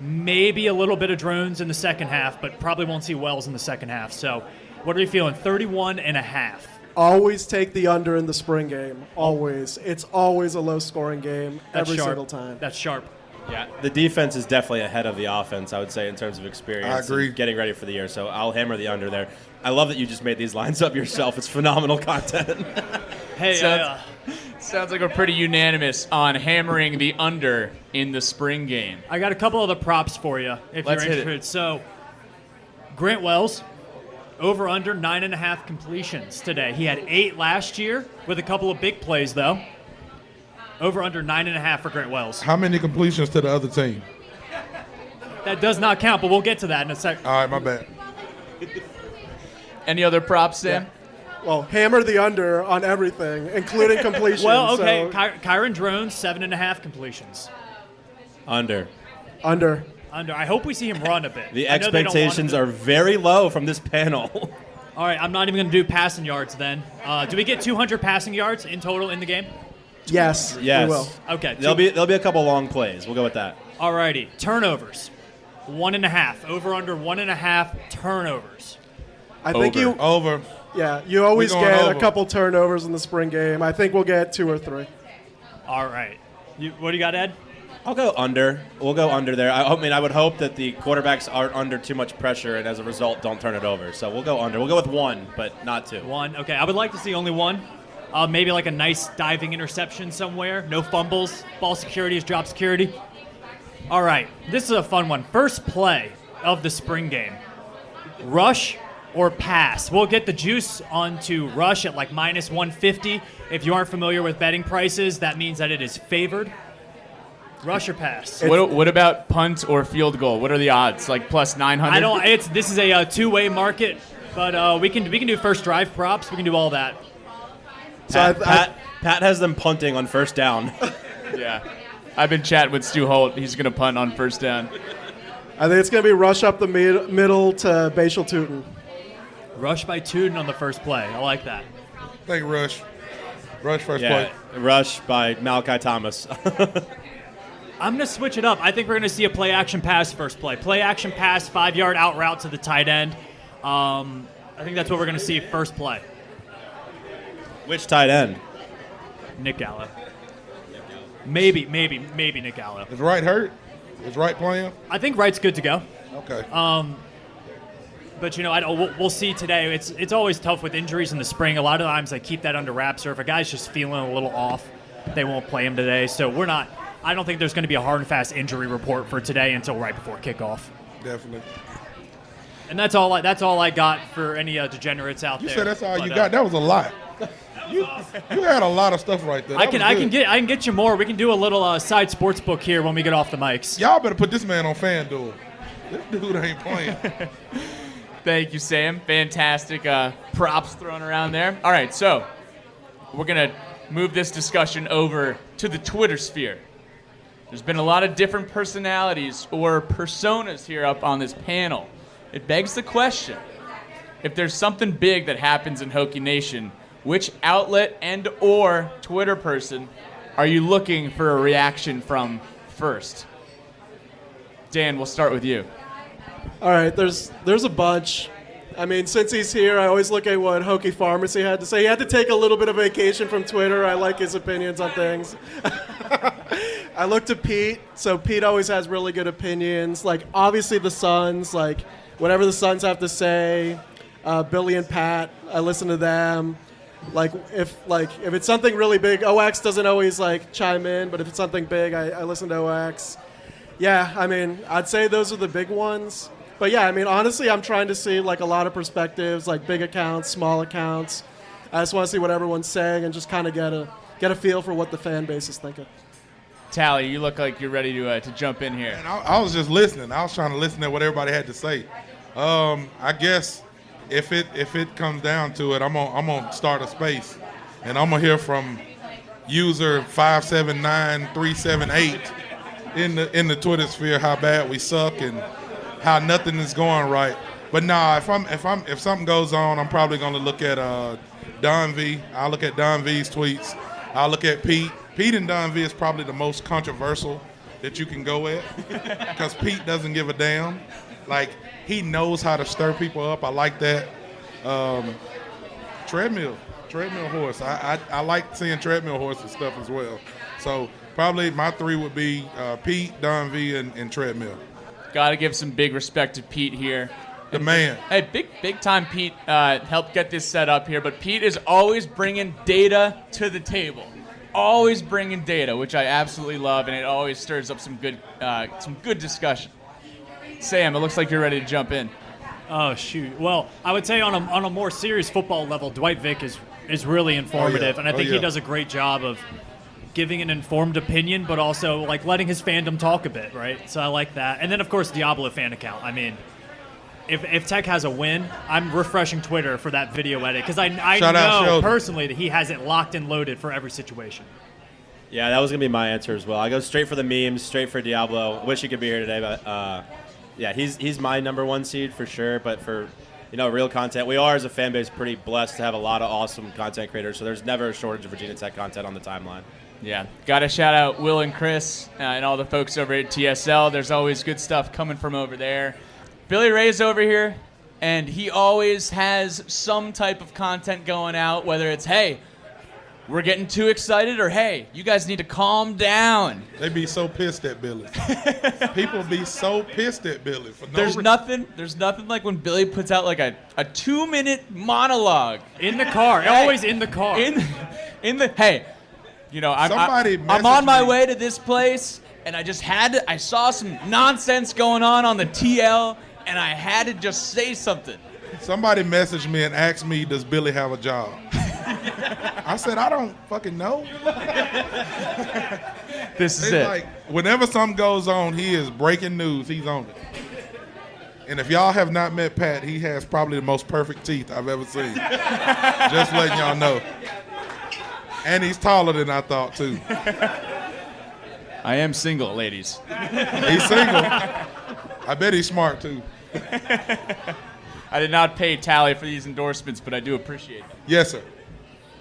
maybe a little bit of drones in the second half, but probably won't see Wells in the second half. So what are you feeling? 31.5. Always take the under in the spring game. Always. It's always a low-scoring game every single time. That's sharp. Yeah, the defense is definitely ahead of the offense, I would say, in terms of experience. I agree. And getting ready for the year, so I'll hammer the under there. I love that you just made these lines up yourself. It's phenomenal content. Hey, sounds like we're pretty unanimous on hammering the under in the spring game. I got a couple other props for you if Let's you're hit interested. it. So Grant Wells, over under 9.5 completions today. He had 8 last year with a couple of big plays, though. Over under 9.5 for Grant Wells. How many completions to the other team? That does not count, but we'll get to that in a second. All right, my bad. Any other props, Sam? Yeah. Well, hammer the under on everything, including completion. Well, okay, So Kyron Drones, 7.5 completions. Under. under. I hope we see him run a bit. The I know they don't want him expectations to- are very low from this panel. All right, I'm not even going to do passing yards then. Do we get 200 passing yards in total in the game? Yes, Yes. we will. Okay. There'll be a couple long plays. We'll go with that. All righty. Turnovers, 1.5. Over under 1.5 turnovers. I think Over. you always We going get over. a couple turnovers in the spring game. I think we'll get 2 or 3. All right. What do you got, Ed? I'll go under. We'll go under there. I would hope that the quarterbacks aren't under too much pressure and as a result don't turn it over. So we'll go under. We'll go with 1, but not 2. 1. Okay. I would like to see only 1. Maybe like a nice diving interception somewhere. No fumbles. Ball security is drop security. All right. This is a fun one. First play of the spring game. Rush or pass. We'll get the juice onto rush at like minus 150. If you aren't familiar with betting prices, that means that it is favored. Rush or pass? What about punt or field goal? What are the odds? Like plus 900? This is a two-way market, but we can do first drive props. We can do all that. So Pat has them punting on first down. Yeah. I've been chatting with Stu Holt. He's going to punt on first down. I think it's going to be rush up the middle to Bashal Tootin. Rush by Tuden on the first play. I like that. I think Rush. Rush first Yeah, play. rush by Malachi Thomas. I'm going to switch it up. I think we're going to see a play-action pass first play. Play-action pass, 5-yard out route to the tight end. I think that's what we're going to see first play. Which tight end? Nick Gallo. Maybe Nick Gallo. Is Wright hurt? Is Wright playing? I think Wright's good to go. Okay. But, we'll see today. It's always tough with injuries in the spring. A lot of times I keep that under wraps, or if a guy's just feeling a little off, they won't play him today. So I don't think there's going to be a hard and fast injury report for today until right before kickoff. Definitely. And that's all I got for any degenerates out You there. said that's all you got. That was a lot. You had a lot of stuff right there. I can get you more. We can do a little side sports book here when we get off the mics. Y'all better put this man on FanDuel. This dude ain't playing. Thank you, Sam. Fantastic props thrown around there. All right, so we're going to move this discussion over to the Twitter sphere. There's been a lot of different personalities or personas here up on this panel. It begs the question, if there's something big that happens in Hokie Nation, which outlet and or Twitter person are you looking for a reaction from first? Dan, we'll start with you. All right, there's a bunch. I mean, since he's here, I always look at what Hokie Pharmacy had to say. He had to take a little bit of vacation from Twitter. I like his opinions on things. I looked at Pete, so Pete always has really good opinions. Like, obviously the Suns, like, whatever the Suns have to say. Billy and Pat, I listen to them. Like if it's something really big, OX doesn't always like chime in, but if it's something big, I listen to OX. Yeah, I mean, I'd say those are the big ones. But yeah, I mean, honestly, I'm trying to see like a lot of perspectives, like big accounts, small accounts. I just want to see what everyone's saying and just kind of get a feel for what the fan base is thinking. Tally, you look like you're ready to jump in here. And I was just listening. I was trying to listen to what everybody had to say. I guess if it comes down to it, I'm gonna start a space, and I'm gonna hear from user 579378 in the Twitter sphere how bad we suck and how nothing is going right. But nah, if something goes on, I'm probably gonna look at Don V. I'll look at Don V's tweets. I'll look at Pete. Pete and Don V is probably the most controversial that you can go at because Pete doesn't give a damn. Like, he knows how to stir people up. I like that. Treadmill horse. I like seeing treadmill horse and stuff as well. So probably my three would be Pete, Don V, and treadmill. Got to give some big respect to Pete here. The man. Hey, big time Pete helped get this set up here, but Pete is always bringing data to the table. Always bringing data, which I absolutely love, and it always stirs up some good discussion. Sam, it looks like you're ready to jump in. Oh, shoot. Well, I would say on a more serious football level, Dwight Vick is really informative, and I think he does a great job of giving an informed opinion, but also like letting his fandom talk a bit, right? So I like that. And then, of course, Diablo fan account. I mean, if Tech has a win, I'm refreshing Twitter for that video edit because I know personally that he has it locked and loaded for every situation. Yeah, that was going to be my answer as well. I go straight for the memes, straight for Diablo. Wish he could be here today, but yeah, he's my number one seed for sure. But for real content, we are as a fan base pretty blessed to have a lot of awesome content creators. So there's never a shortage of Virginia Tech content on the timeline. Yeah, got to shout out Will and Chris and all the folks over at TSL. There's always good stuff coming from over there. Billy Ray's over here, and he always has some type of content going out, whether it's, hey, we're getting too excited, or hey, you guys need to calm down. They be so pissed at Billy. People be so pissed at Billy for no There's nothing like when Billy puts out like a 2-minute monologue in the car. Hey, always in the car. In the hey, I'm on my way to this place, and I saw some nonsense going on the TL, and I had to just say something. Somebody messaged me and asked me, does Billy have a job? I said, I don't fucking know. This is it. Like, whenever something goes on, he is breaking news. He's on it. And if y'all have not met Pat, he has probably the most perfect teeth I've ever seen. Just letting y'all know. And he's taller than I thought, too. I am single, ladies. He's single. I bet he's smart, too. I did not pay Tally for these endorsements, but I do appreciate them. Yes, sir.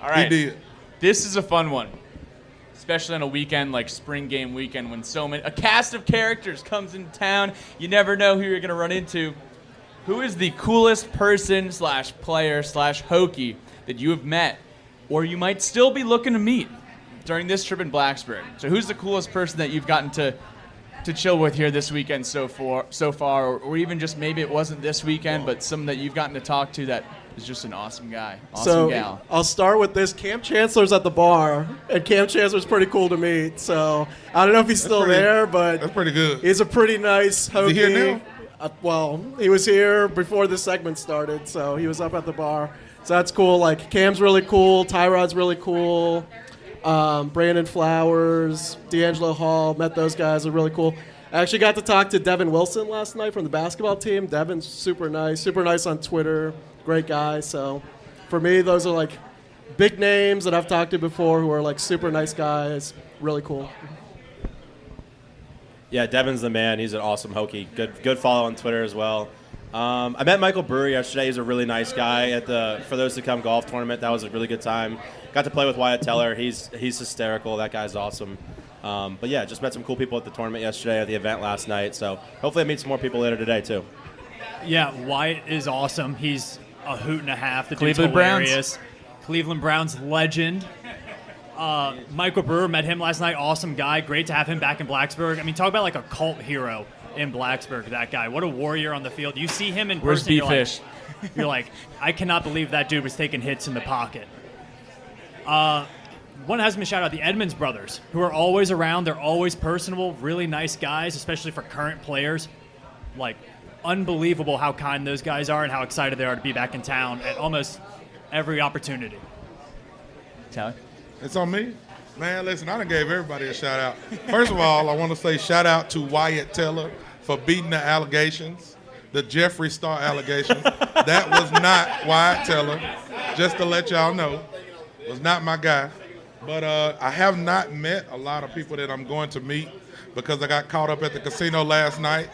All right. He did. This is a fun one, especially on a weekend like spring game weekend when a cast of characters comes into town. You never know who you're going to run into. Who is the coolest person / player / Hokie that you have met or you might still be looking to meet during this trip in Blacksburg? So who's the coolest person that you've gotten to chill with here this weekend so far, or even just maybe it wasn't this weekend, but someone that you've gotten to talk to that is just an awesome guy, gal. I'll start with this. Camp Chancellor's at the bar, and Camp Chancellor's pretty cool to meet. So I don't know if he's still there, but that's pretty good. He's a pretty nice Hokie. Is he here now? Well, he was here before this segment started, so he was up at the bar. So that's cool. Like, Cam's really cool. Tyrod's really cool. Brandon Flowers, D'Angelo Hall, met those guys. Are really cool. I actually got to talk to Devin Wilson last night from the basketball team. Devin's super nice on Twitter, great guy. So for me, those are like big names that I've talked to before who are like super nice guys. Really cool. Yeah, Devin's the man. He's an awesome Hokie. Good follow on Twitter as well. I met Michael Brewer yesterday. He's a really nice guy at the For Those to Come golf tournament. That was a really good time. Got to play with Wyatt Teller. He's hysterical. That guy's awesome. But yeah, just met some cool people at the tournament yesterday, at the event last night. So hopefully I meet some more people later today too. Yeah, Wyatt is awesome. He's a hoot and a half. The Cleveland dude's hilarious. Cleveland Browns legend. Michael Brewer, met him last night. Awesome guy. Great to have him back in Blacksburg. I mean, talk about like a cult hero in Blacksburg, that guy. What a warrior on the field. You see him in Where's person, B-Fish? You're like, I cannot believe that dude was taking hits in the pocket. One has been shout out, the Edmonds brothers, who are always around. They're always personable, really nice guys, especially for current players. Like, unbelievable how kind those guys are and how excited they are to be back in town at almost every opportunity. Tally? It's on me? Man, listen, I done gave everybody a shout out. First of all, I want to say shout out to Wyatt Teller for beating the allegations, the Jeffree Star allegations. That was not Wyatt Teller, just to let y'all know. Was not my guy. But I have not met a lot of people that I'm going to meet because I got caught up at the casino last night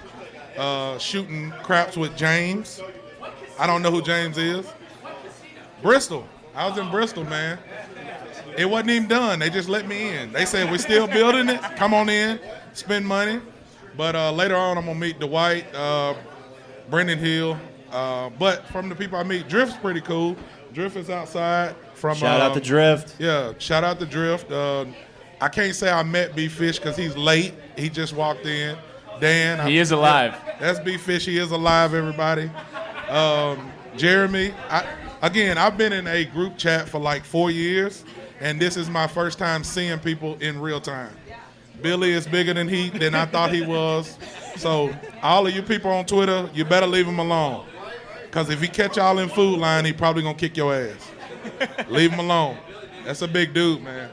shooting craps with James. I don't know who James is. Bristol. I was in Bristol, man. It wasn't even done. They just let me in. They said, we're still building it. Come on in, spend money. But later on, I'm going to meet Dwight, Brendan Hill. But from the people I meet, Drift's pretty cool. Drift is outside. Shout out to Drift. Yeah, shout out to Drift. I can't say I met B-Fish because he's late. He just walked in. Dan. He is alive. That's B-Fish. He is alive, everybody. Jeremy. I've been in a group chat for like 4 years, and this is my first time seeing people in real time. Billy is bigger than I thought he was. So all of you people on Twitter, you better leave him alone. Because if he catch y'all in Food Line, he probably going to kick your ass. Leave him alone. That's a big dude, man.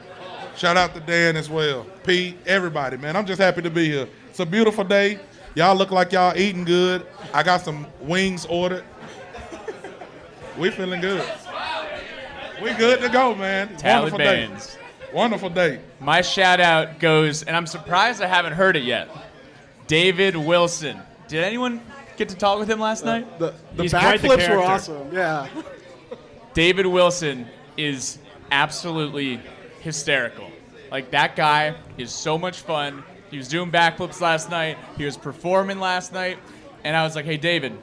Shout out to Dan as well. Pete, everybody, man. I'm just happy to be here. It's a beautiful day. Y'all look like y'all eating good. I got some wings ordered. We feeling good. We good to go, man. Wonderful day. Wonderful day. My shout out goes, and I'm surprised I haven't heard it yet, David Wilson. Did anyone get to talk with him last night? The He's quite the backflips character. were awesome. Yeah. David Wilson is absolutely hysterical. Like, that guy is so much fun. He was doing backflips last night. He was performing last night. And I was like, hey, David,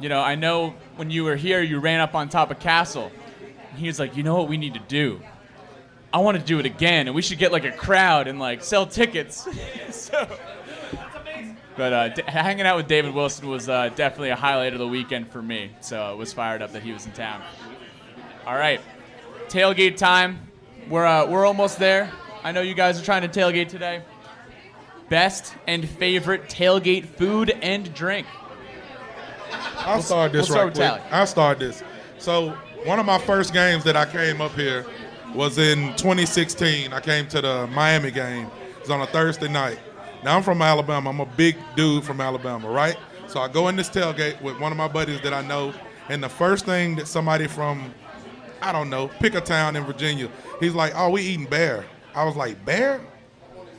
I know when you were here, you ran up on top of Castle. And he was like, you know what we need to do? I want to do it again, and we should get, like, a crowd and, like, sell tickets. But hanging out with David Wilson was definitely a highlight of the weekend for me. So I was fired up that he was in town. All right, tailgate time. We're almost there. I know you guys are trying to tailgate today. Best and favorite tailgate food and drink. I'll start this right quick. I'll start this. So one of my first games that I came up here was in 2016. I came to the Miami game. It was on a Thursday night. Now, I'm from Alabama. I'm a big dude from Alabama, right? So I go in this tailgate with one of my buddies that I know, and the first thing that somebody from, I don't know, pick a town in Virginia, he's like, oh, we eating bear. I was like, bear?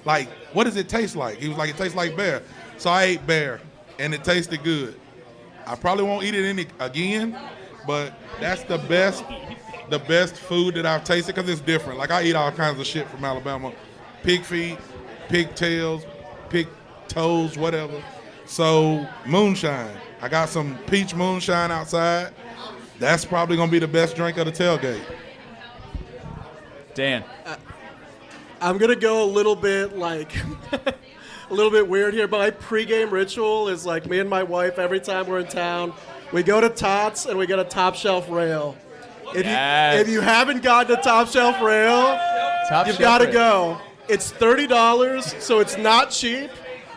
Like, what does it taste like? He was like, it tastes like bear. So I ate bear, and it tasted good. I probably won't eat it again, but that's the best food that I've tasted because it's different. Like, I eat all kinds of shit from Alabama. Pig feet, pig tails, pig toes, whatever. So, moonshine. I got some peach moonshine outside. That's probably going to be the best drink of the tailgate. Dan. I'm going to go a little bit like a little bit weird here, but my pregame ritual is like me and my wife, every time we're in town, we go to Tots and we get a top shelf rail. If you haven't gotten a top shelf rail, you've got to go. It's $30, so it's not cheap,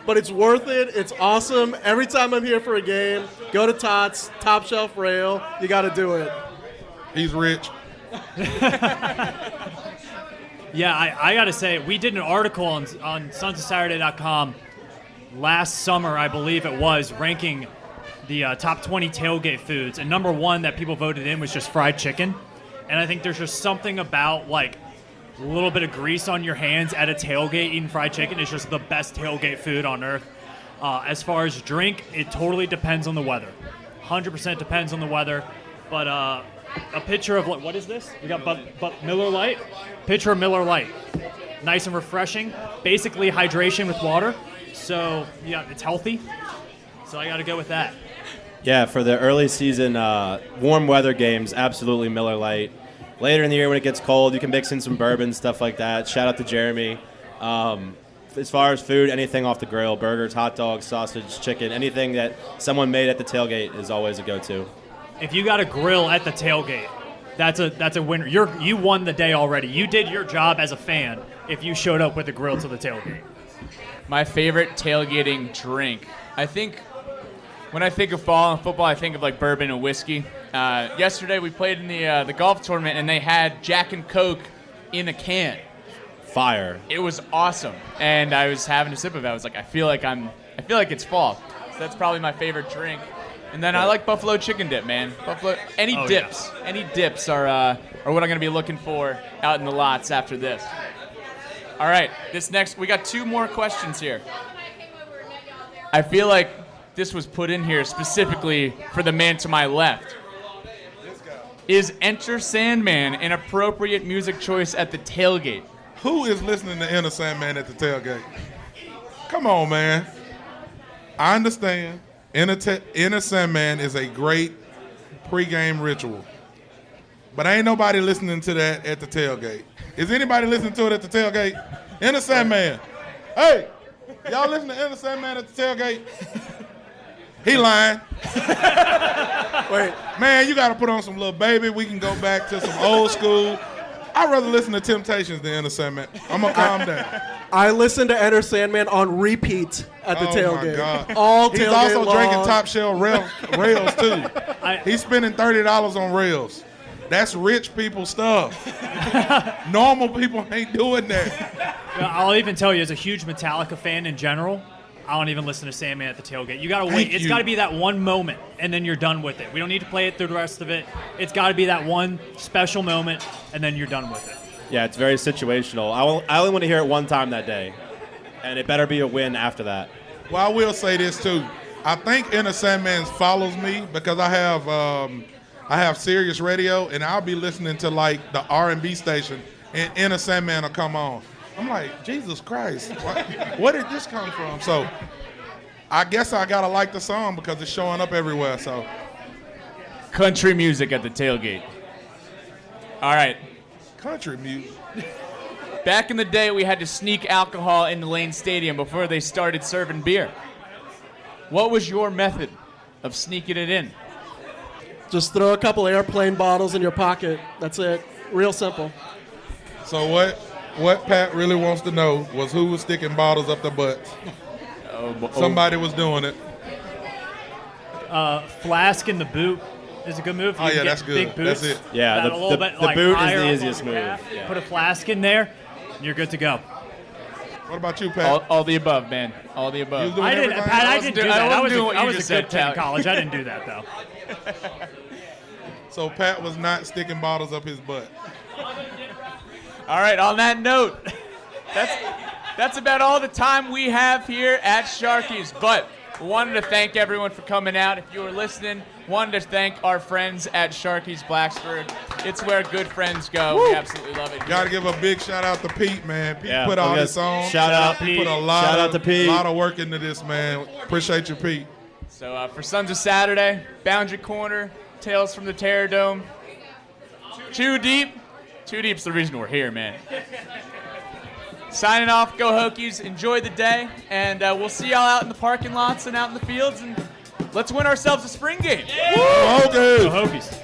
but it's worth it. It's awesome. Every time I'm here for a game, go to Tots, top shelf rail. You got to do it. He's rich. Yeah, I got to say, we did an article on sonsofsaturday.com last summer, I believe it was, ranking the top 20 tailgate foods, and number one that people voted in was just fried chicken. And I think there's just something about like a little bit of grease on your hands at a tailgate eating fried chicken is just the best tailgate food on earth. As far as drink, it totally depends on the weather. 100% depends on the weather. But a pitcher of what is this? We got but Miller Lite. Pitcher of Miller Lite. Nice and refreshing. Basically hydration with water. So yeah, it's healthy. So I got to go with that. Yeah, for the early season warm weather games, absolutely Miller Lite. Later in the year when it gets cold, you can mix in some bourbon, stuff like that. Shout out to Jeremy. As far as food, anything off the grill, burgers, hot dogs, sausage, chicken, anything that someone made at the tailgate is always a go-to. If you got a grill at the tailgate, that's a winner. You won the day already. You did your job as a fan if you showed up with a grill to the tailgate. My favorite tailgating drink. I think when I think of fall and football, I think of like bourbon and whiskey. Yesterday we played in the golf tournament and they had Jack and Coke in a can. Fire. It was awesome, and I was having a sip of it. I was like, I feel like it's fall. So that's probably my favorite drink. And then I like buffalo chicken dip, man. Any dips are what I'm gonna be looking for out in the lots after this. All right, we got 2 more questions here. I feel like this was put in here specifically for the man to my left. Is Enter Sandman an appropriate music choice at the tailgate? Who is listening to Enter Sandman at the tailgate? Come on, man. I understand. Enter Sandman is a great pregame ritual. But ain't nobody listening to that at the tailgate. Is anybody listening to it at the tailgate? Enter Sandman. Hey, y'all listen to Enter Sandman at the tailgate? He lying. Wait, man, you got to put on some Lil Baby. We can go back to some old school. I'd rather listen to Temptations than Enter Sandman. I'm going to calm down. I listen to Enter Sandman on repeat at the tailgate. My God. All He's tailgate also long. drinking top shelf rails too. He's spending $30 on rails. That's rich people stuff. Normal people ain't doing that. I'll even tell you, as a huge Metallica fan in general, I don't even listen to Sandman at the tailgate. You gotta wait. It's gotta be that one moment, and then you're done with it. We don't need to play it through the rest of it. It's gotta be that one special moment, and then you're done with it. Yeah, it's very situational. I only want to hear it one time that day, and it better be a win after that. Well, I will say this too. I think Enter Sandman follows me because I have Sirius Radio, and I'll be listening to like the R&B station, and Enter Sandman will come on. I'm like, Jesus Christ, where did this come from? So I guess I gotta like the song because it's showing up everywhere. So country music at the tailgate. All right. Country music. Back in the day, we had to sneak alcohol into Lane Stadium before they started serving beer. What was your method of sneaking it in? Just throw a couple airplane bottles in your pocket. That's it. Real simple. So what Pat really wants to know was who was sticking bottles up their butts. Somebody was doing it. Flask in the boot is a good move. Oh, yeah, that's good. Big boots. That's it. Yeah, the boot is the easiest move. Yeah. Put a flask in there, and you're good to go. What about you, Pat? All the above, man. All the above. I didn't do that. I was a good kid in Pat. college. I didn't do that, though. So Pat was not sticking bottles up his butt. All right, on that note, that's about all the time we have here at Sharky's. But wanted to thank everyone for coming out. If you were listening, wanted to thank our friends at Sharky's Blacksburg. It's where good friends go. Woo! We absolutely love it. Got to give a big shout out to Pete, man. Pete Yeah, put all yes. this on. Shout out, He Pete. put a lot Shout out to Pete. lot of work into this, man. Appreciate you, Pete. So for Sons of Saturday, Boundary Corner, Tales from the TerrorDome, Too Deep. Too Deep's the reason we're here, man. Signing off, go Hokies, enjoy the day, and we'll see y'all out in the parking lots and out in the fields, and let's win ourselves a spring game. Woo! Go Hokies.